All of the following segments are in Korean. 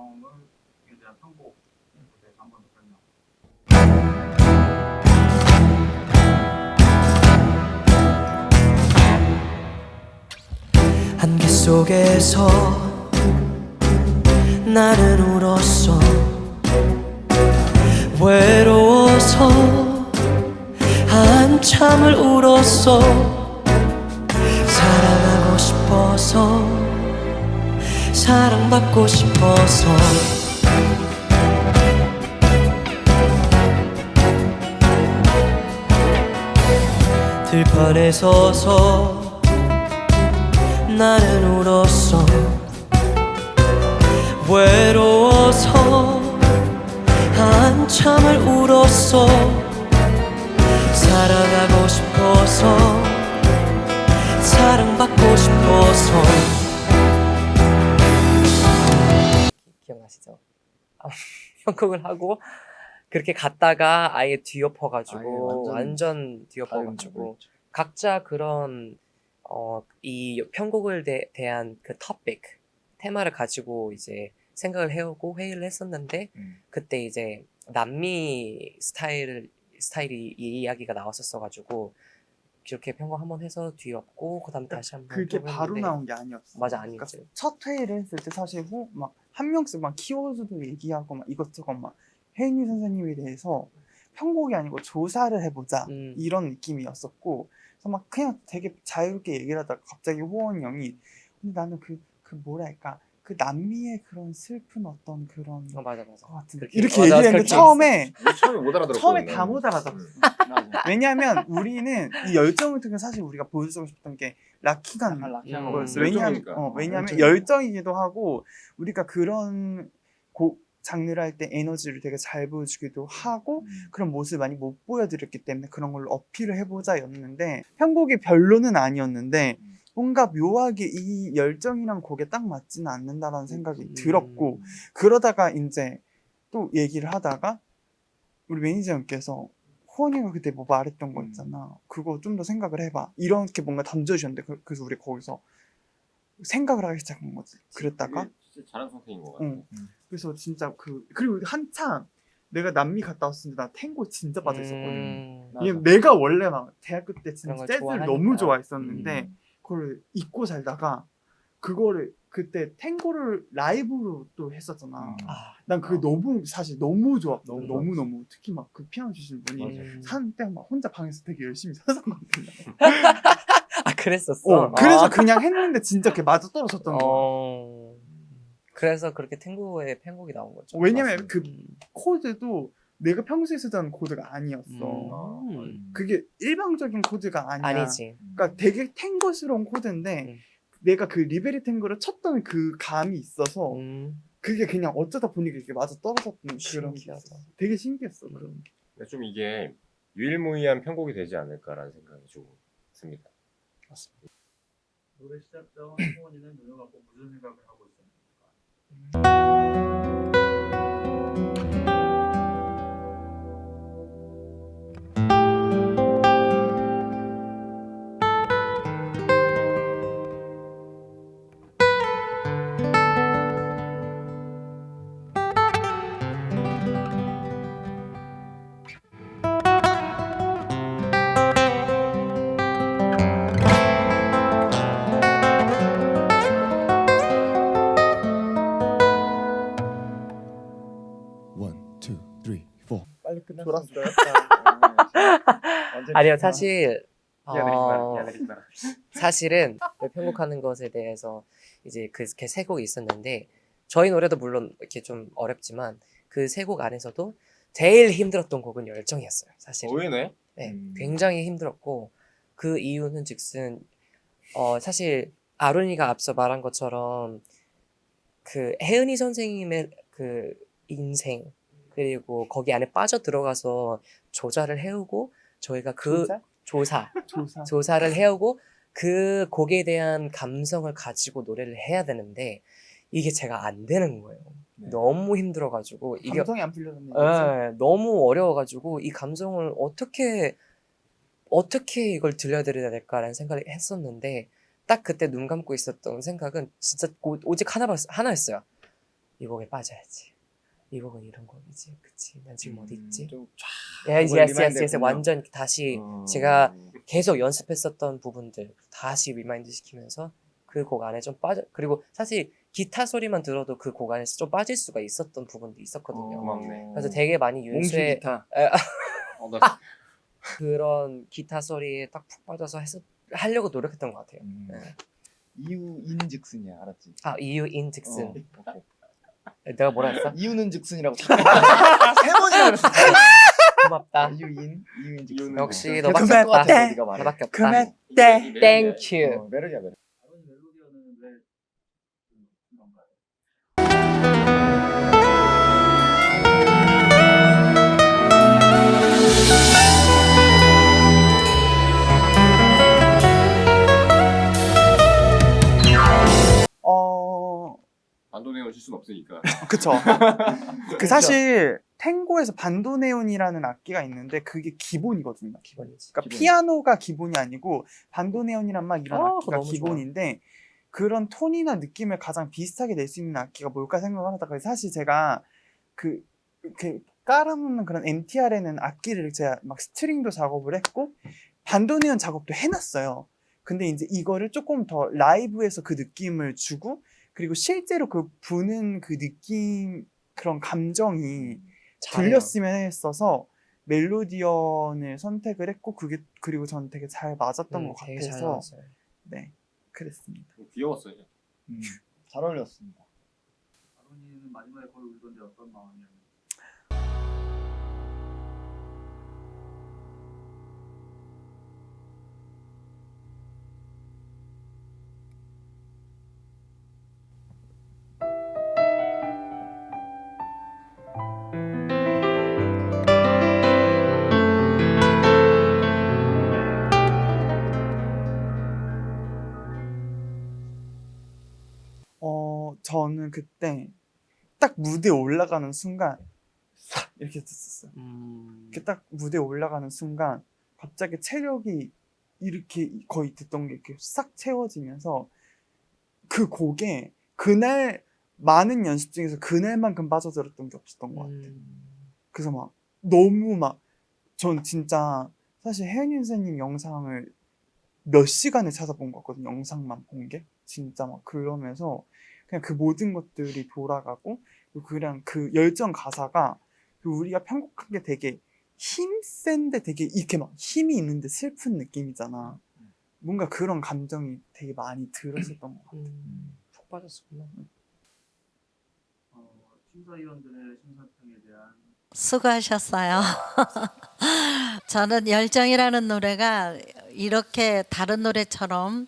열정에 대한 편곡에 대해서 한 번 더 설명. 안개 속에서 나는 울었어. 외로워서 한참을 울었어. 사랑하고 싶어서, 사랑받고 싶어서. 들판에 서서 나는 울었어. 외로워서 한참을 울었어. 사랑하고 싶어서, 사랑받고 싶어서. 기억나시죠? 편곡을 하고 그렇게 갔다가 아예 뒤엎어가지고 완전 뒤엎어가지고 각자 그런 이 편곡을 대한 그 토픽 테마를 가지고 이제 생각을 해오고 회의를 했었는데 그때 이제 남미 스타일이 이 이야기가 나왔었어가지고 그렇게 편곡 한번 해서 뒤엎고 그다음 다시 한번 그게 바로 나온 게 아니었어. 맞아, 아니지. 그러니까 첫 회의를 했을 때 사실 막 한 명씩 막 키워드도 얘기하고 막 이것저것 막 혜인이 선생님에 대해서 편곡이 아니고 조사를 해보자 이런 느낌이었었고, 그래서 막 그냥 되게 자유롭게 얘기를 하다가 갑자기 호원 형이 근데 나는 그 뭐랄까 그 남미의 그런 슬픈 어떤 그런 맞아 것 같은 그렇게, 이렇게 맞아, 얘기를 했는데 그렇게 처음에 못 알아들었거든요. 처음에 다 못 알아들었어. 왜냐하면 우리는 이 열정을 통해 사실 우리가 보여주고 싶던 게 락킹한 거였어. 왜냐하면 열정이기도 하고 우리가 그런 장르를 할 때 에너지를 되게 잘 보여주기도 하고 그런 모습을 많이 못 보여드렸기 때문에 그런 걸로 어필을 해보자였는데 편곡이 별로는 아니었는데 뭔가 묘하게 이 열정이란 곡에 딱 맞지는 않는다라는 생각이 들었고, 그러다가 이제 또 얘기를 하다가 우리 매니저님께서 호원이가 그때 뭐 말했던 거 있잖아, 그거 좀 더 생각을 해봐 이렇게 뭔가 던져주셨는데 그래서 우리 거기서 생각을 하기 시작한 거지. 그랬다가 진짜 잘한 선택인 것 같아. 그래서 진짜 그리고 한창 내가 남미 갔다 왔을 때 나 탱고 진짜 빠져있었거든. 왜냐면 내가 원래 막 대학교 때 진짜 재즈를 너무 좋아했었는데 그걸 잊고 살다가 그거를 그때 탱고를 라이브로 또 했었잖아. 난 그게 너무 사실 너무 좋았고 너무 특히 막 그 피아노 주신 분이 한때 막 혼자 방에서 되게 열심히 사셨거든요. 아 그랬었어? 그래서 그냥 했는데 진짜 그게 맞아 떨어졌던 거야. 그래서 그렇게 탱고의 편곡이 나온 거죠. 왜냐면 맞습니다. 그 코드도 내가 평소에 쓰던 코드가 아니었어. 그게 일방적인 코드가 아니야. 아니지. 그러니까 되게 탱고스러운 코드인데 내가 그 리베리 탱고를 쳤던 그 감이 있어서 그게 그냥 어쩌다 보니까 이렇게 맞아 떨어졌던 그런 게 있었어. 되게 신기했어. 그런 게. 근데 좀 이게 유일무이한 편곡이 되지 않을까라는 생각이 좀 듭니다. 맞습니다. 노래 시작 전 호원이는 눈을 감고 무슨 생각을 하고 있었습니까? 빨리 끝났어요. 아니요, 사실은 편곡하는 것에 대해서 이제 그 세 곡이 있었는데 저희 노래도 물론 이렇게 좀 어렵지만 그 세 곡 안에서도 제일 힘들었던 곡은 열정이었어요. 사실. 의외네. 네, 굉장히 힘들었고 그 이유는 즉슨 사실 아론이가 앞서 말한 것처럼 그 혜은이 선생님의 그 인생 그리고 거기 안에 빠져 들어가서 조사를 해오고 저희가 그 조사를 해오고 그 곡에 대한 감성을 가지고 노래를 해야 되는데 이게 제가 안 되는 거예요. 너무 힘들어가지고 이게 감성이 안 풀려는 거지. 너무 어려워가지고 이 감성을 어떻게 이걸 들려드려야 될까라는 생각을 했었는데 딱 그때 눈 감고 있었던 생각은 진짜 오직 하나였어요. 이 곡에 빠져야지. 이 곡은 이런 곡이지. 그치. 난 지금 어디 있지? 좀 yes, 그걸 yes, yes, yes. 리마인드 완전 다시 제가 계속 연습했었던 부분들 다시 리마인드 시키면서 그 곡 안에 좀 빠져. 그리고 사실 기타 소리만 들어도 그 곡 안에서 좀 빠질 수가 있었던 부분도 있었거든요. 고맙네. 그래서 되게 많이 몽주 윤수의 기타. 나 그런 기타 소리에 딱 푹 빠져서 하려고 노력했던 것 같아요. 네. 이유인즉슨이야, 알았지? 아 이유인즉슨. 오케이. 내가 뭐라 했어? 이유는 즉슨이라고 세 번이나 그랬어. 고맙다. 이유인즉슨. 역시 너 너밖에 것 없다. 같아, 네가 말해. 너밖에 없다. 그만 네. 땡큐. 메로디야 메로디. 아론이 멜로디언은 왜 그런가요? 반도네온 칠 수는 없으니까. 그쵸. 그 사실 탱고에서 반도네온이라는 악기가 있는데 그게 기본이거든요. 기본이지. 그러니까 피아노가 기본이 아니고 반도네온이란 막 이런 그거 악기가 너무 기본인데 그런 톤이나 느낌을 가장 비슷하게 낼 수 있는 악기가 뭘까 생각을 하다가 사실 제가 그 깔아놓는 그런 MTR에는 악기를 제가 막 스트링도 작업을 했고 반도네온 작업도 해놨어요. 근데 이제 이거를 조금 더 라이브에서 그 느낌을 주고 그리고 실제로 그 부는 그 느낌 그런 감정이 들렸으면 했어서 멜로디언을 선택을 했고 그게 그리고 저는 되게 잘 맞았던 것 되게 잘 같아서 나왔어요. 네 그랬습니다. 귀여웠어요. 잘 어울렸습니다. 아론이는 마지막에 거의 울던데 어떤 마음이었나요? 저는 그때 딱 무대에 올라가는 순간 싹 이렇게 됐었어요. 이렇게 딱 무대에 올라가는 순간 갑자기 체력이 이렇게 거의 됐던 게 이렇게 싹 채워지면서 그 곡에 그날 많은 연습 중에서 그날만큼 빠져들었던 게 없었던 것 같아요. 그래서 막 너무 막 전 진짜 사실 혜연이 선생님 영상을 몇 시간을 찾아본 것 같거든요. 영상만 본 게 진짜 막 그러면서 그냥 그 모든 것들이 돌아가고 그냥 그 열정 가사가 우리가 편곡한 게 되게 힘센데 되게 이렇게 막 힘이 있는데 슬픈 느낌이잖아. 뭔가 그런 감정이 되게 많이 들었었던 것 같아. 푹 빠졌었구나. 심사위원들의 심사평에 대한 수고하셨어요. 저는 열정이라는 노래가 이렇게 다른 노래처럼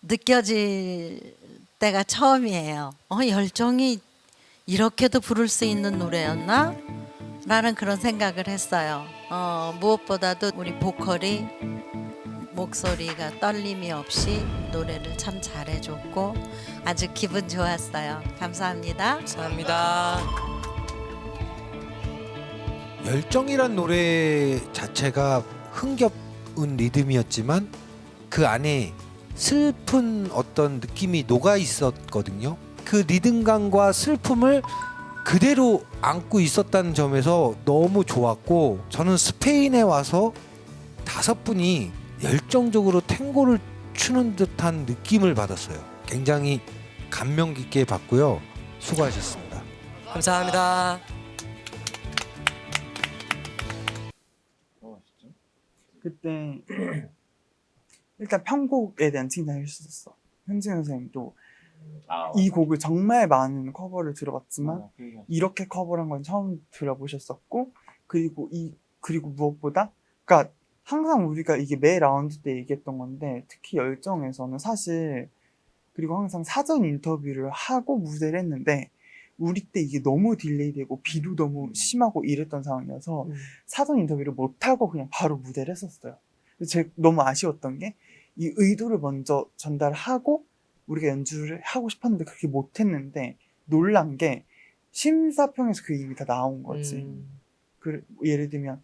느껴질 때가 처음이에요. 열정이 이렇게도 부를 수 있는 노래였나? 라는 그런 생각을 했어요. 무엇보다도 우리 보컬이 목소리가 떨림이 없이 노래를 참 잘해줬고 아주 기분 좋았어요. 감사합니다. 감사합니다. 열정이란 노래 자체가 흥겹은 리듬이었지만 그 안에 슬픈 어떤 느낌이 녹아 있었거든요. 그 리듬감과 슬픔을 그대로 안고 있었다는 점에서 너무 좋았고 저는 스페인에 와서 5분이 열정적으로 탱고를 추는 듯한 느낌을 받았어요. 굉장히 감명 깊게 봤고요. 수고하셨습니다. 감사합니다. 진짜? 그때 일단 편곡에 대한 칭찬을 해주셨어. 현진 선생님도 이 곡을 정말 많은 커버를 들어봤지만 이렇게 커버한 건 처음 들어보셨었고 그리고 무엇보다 그러니까 항상 우리가 이게 매 라운드 때 얘기했던 건데 특히 열정에서는 사실 그리고 항상 사전 인터뷰를 하고 무대를 했는데 우리 때 이게 너무 딜레이되고 비도 너무 심하고 이랬던 상황이어서 사전 인터뷰를 못하고 그냥 바로 무대를 했었어요. 제가 너무 아쉬웠던 게 이 의도를 먼저 전달하고 우리가 연주를 하고 싶었는데 그렇게 못했는데 놀란 게 심사평에서 그 이미 다 나온 거지. 예를 들면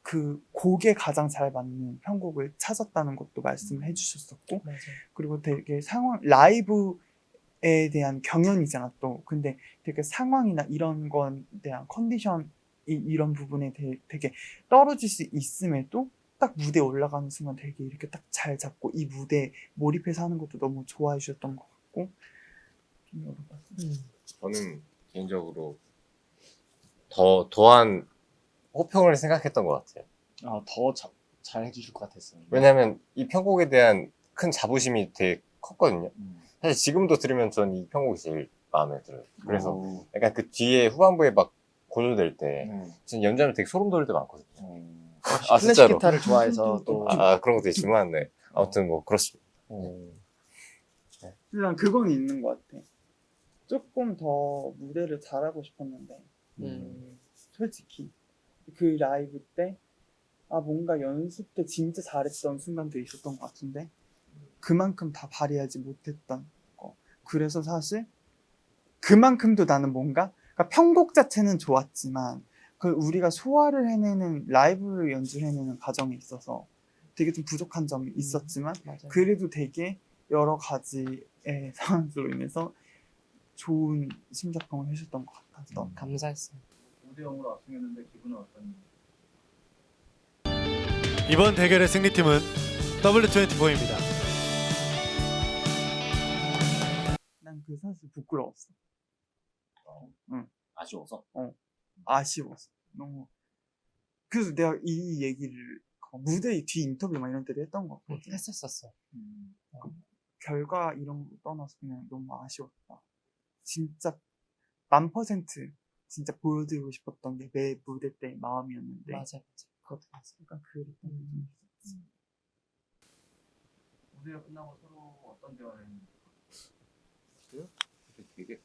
그 곡에 가장 잘 맞는 편곡을 찾았다는 것도 말씀을 해주셨었고 맞아. 그리고 되게 라이브 대한 경연이잖아 또. 근데 되게 상황이나 이런 거에 대한 컨디션 이런 부분에 되게 떨어질 수 있음에도 딱 무대에 올라가는 순간 되게 이렇게 딱 잘 잡고 이 무대에 몰입해서 하는 것도 너무 좋아해 주셨던 것 같고 좀 여러 가지. 저는 개인적으로 더한 호평을 생각했던 것 같아요. 더 잘 해주실 것 같았어요. 왜냐하면 이 편곡에 대한 큰 자부심이 되게 컸거든요. 사실 지금도 들으면 전 이 편곡이 제일 마음에 들어요. 그래서 오. 약간 그 뒤에 후반부에 막 고조될 때 네. 진짜 연주하면 되게 소름 돋을 때 많거든요. 클래식 진짜로. 기타를 좋아해서 또 그런 것도 있지만 네. 아무튼 뭐 그렇습니다. 난 그건 있는 것 같아. 조금 더 무대를 잘하고 싶었는데 솔직히 그 라이브 때 뭔가 연습 때 진짜 잘했던 순간도 있었던 것 같은데 그만큼 다 발휘하지 못했던 거. 그래서 사실 그만큼도 나는 뭔가 그러니까 편곡 자체는 좋았지만 그 우리가 소화를 해내는 라이브를 연주해내는 과정에 있어서 되게 좀 부족한 점이 있었지만 맞아요. 그래도 되게 여러 가지의 상황들로 인해서 좋은 심사평을 해줬던 것 같아서 감사했어요. 5대0으로 압승했는데 기분은 어떤지. 이번 대결의 승리팀은 W24입니다. 난 그 사실 부끄러웠어. 아쉬워서. 아쉬웠어. 너무. 그래서 내가 이 얘기를 무대 뒤 인터뷰 막 이런 때도 했던 것 같거든. 했었었어. 결과 이런 거 떠나서 그냥 너무 아쉬웠다. 진짜 1000% 진짜 보여드리고 싶었던 게 매 무대 때 마음이었는데 맞아. 그것도 약간 그랬던 게 좀 있었지. 무대가 끝나고 서로 어떤 대화를 했는지. 되게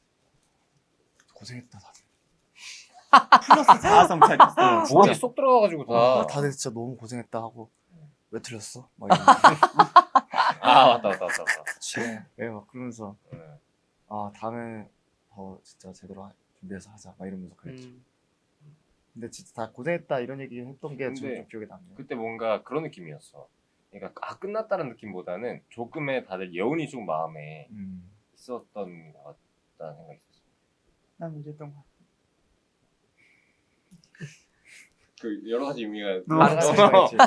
고생했다 다들. 플러스 자아성 차렸어. 머리 쏙 들어가가지고 다. 다들 진짜 너무 고생했다 하고 왜 틀렸어? 막 이러면서 맞다. 네, 막 그러면서 네. 다음에 더 진짜 제대로 준비해서 하자 막 이러면서 그랬죠. 음. 근데 진짜 다 고생했다 이런 얘기 했던 게 좀 근데 기억에 남네요. 그때 뭔가 그런 느낌이었어. 그러니까 끝났다는 느낌보다는 조금의 다들 여운이 좀 마음에 있었던 것 같다는 생각이 있었어. 난 이랬던 것 같아. 그 여러 가지 의미가 많은 오케이.